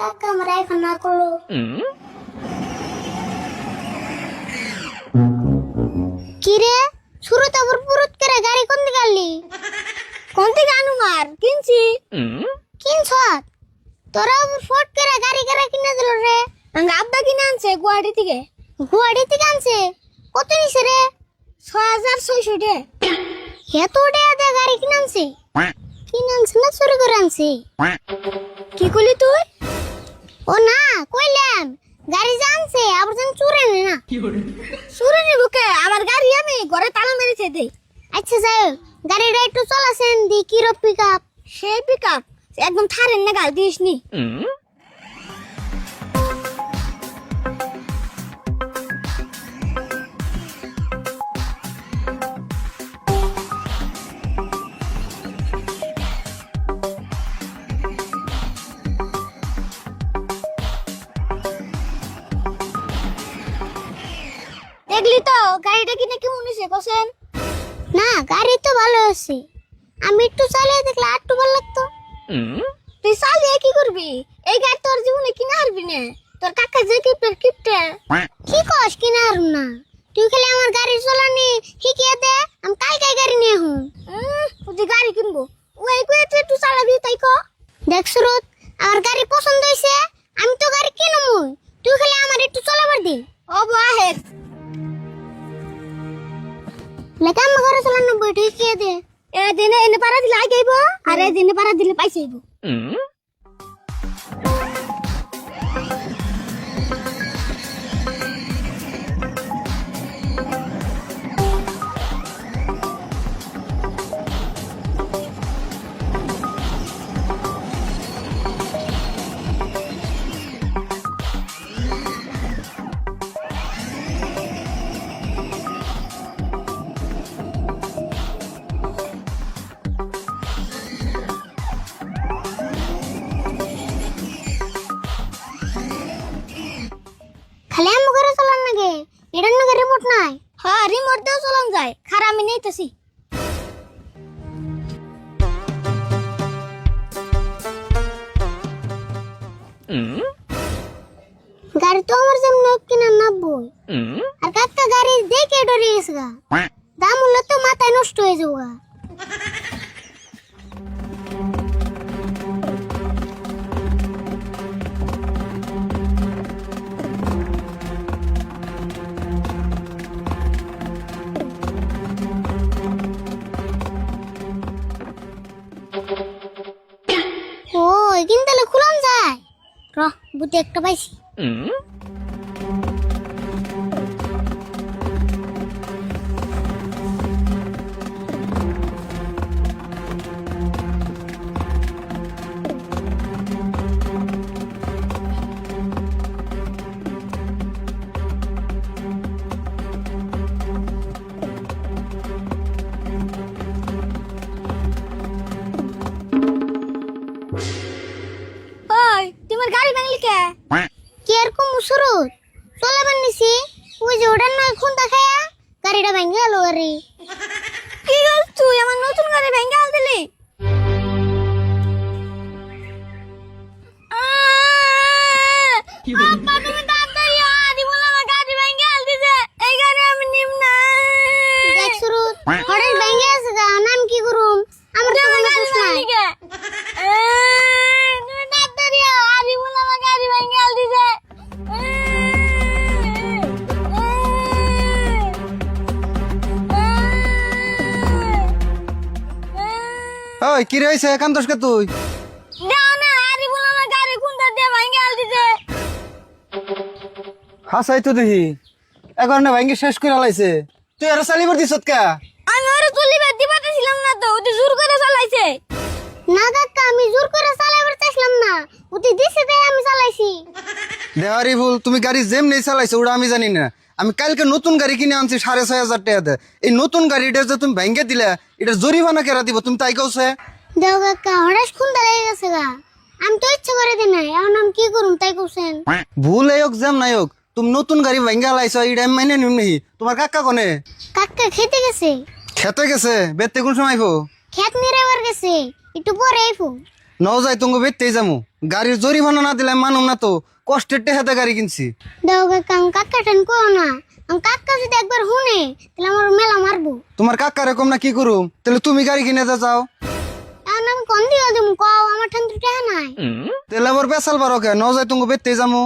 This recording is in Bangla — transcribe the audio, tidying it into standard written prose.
কাকা আমার এখন না করলো কিরে শুরু তো আবার পুরুত করে গাড়ি কোন দিকে আনলি কোন দিকে আনু মার কিনছি কিনছ তোরা আবার ফট করে গাড়ি করে কিনে দিল রে আব্বা কিনে আনছে গুয়াহাটি থেকে আনছে কত নিছে রে 6600 টাকা এত টাকা দিয়ে গাড়ি কিনে আনছে না চুরি করে আনছে কি কইলি তুই ও না কইলাম গাড়ি জানছে আবার যেন চুরে নে না চুরে নি বুকে আমার গাড়ি আমি ঘরে তালা মেরেছে দে আচ্ছা যাও গাড়িটা একটু চলাছেন দি কি রো পিকআপ সে পিকআপ একদম থারেন না গাল দিস নি দেখলি তো গাড়িটা কিনে কেমন হয়েছে কোসেন না গাড়ি তো ভালো আছে আমি একটু চালিয়ে দেখলে আর একটু ভালো লাগতো তুই চালিয়ে কি করবি এই গাড়ি তোর জীবনে কিনে হারবি না তোর কাকা যে কিপটে কি কস কিনে হারুম না তুই খালি আমার গাড়ি চালানি শিখিয়ে দে আমি কালকে গাড়ি নিয়ে হুম তুই গাড়ি কিনবো ওই কয়ে তুই একটু চালাবি তাই কো দেখ সুরত আমার গাড়ি পছন্দ হয়েছে আমি তো গাড়ি কিনবো তুই খালি আমার একটু চালাবার দে ও বাহে লেকাম ঘরে চালানো বইটি কে দে এ দিনে এনে পারা দিলে আইব আর এ দিনে পারা দিলে পাইছেইব খালি আমি ঘরে চালান নাগে এটার নাগে রিমোট নাই হ্যাঁ রিমোট দিয়েও চালান যায় খারাপ আমি নেইতেছি গাড়ি তো আমার যেমন কিনা 90 আর কাকা গাড়ি দেখে ডরে গেছে গা দাম হলে তো মাথায় নষ্ট হয়ে যাবো গা ও এখান তাহলে খুলাম যায় র বুদ্ধি একটা পাইছি তোমার গাড়ি ভাঙলি কে কি আর কম সুরত চলে বানিছি ওই যে ওটার নয় খুন দেখায়া গাড়িটা ভেঙে গেল আরে কি গল তুই আমার নতুন গাড়ি ভেঙে গেল দিলি বাবা তুমি তাড়াতাড়ি আদি বলে আমার গাড়ি ভেঙে গেল দিছে এই গাড়ি আমি নিম না দেখ সুরত হঠাৎ ভেঙে গেছে গা নাম কি করুম আমার তো কোনো প্রশ্ন নাই ওই কি রইছে কান্দস কে তুই দাও না আরে বল আমার গাড়ি কোনটা দিয়ে ভাঙে আল দিছে হাসাই তো দেখি এখন না ভাঙ্গি শেষ করে লাইছে তুই আর চালিবার দিছত কা আমি ওরে চলিবার দিবাতেছিলাম না তো ওতে জোর করে চালাইছে না কাকা আমি জোর করে চালাবার চাইছিলাম না ওতে দিছে তাই আমি চালাইছি দেওয়ারি ভুল তুমি গাড়ি যেম নেই চালাইছো ওটা আমি জানি না আমি কালকে নতুন গাড়ি কিনে আনছি 6500 টাকা দিয়ে এই নতুন গাড়িটা যে তুমি ভাঙ্গে দিলা এটা জরিমানা কেরা দিব তুমি তাই কওছে দেও কাকা হঠাৎ খুন্দা লেগে গেছে গা আমি তো ইচ্ছা করে দিই নাই এখন আমি কি করুম তাই কইছেন ভুল এই হোক যেম নাই হোক তুমি নতুন গাড়ি ভাঙ্গা লাইছো এটা আমি মাইনে নিম নাহি তোমার কাকা কোনে কাকা খেতে গেছে খেতে গেছে বেতে কোন সময় আইবো খেত নিরেবার গেছে একটু পরে আইবো নও যাই তুমি বেতেই যামু গাড়ির জরিমানা না দিলে মানুম না তো কষ্টের টেহাতে গাড়ি কিনছি দাও কাকা আমি কাকা টেন কো না আমি কাকা যদি একবার শুনে তাহলে আমার মেলা মারবো। তোমার কাকার এরকম না কি করুম তাহলে তুমি গাড়ি কিনে যাও এখন আমি কোন দিকে দিব কও আমার ঠান তো টেহা নাই। তাহলে আবার বেসাল বারো কে নও যাই তুমি বেতেই যামু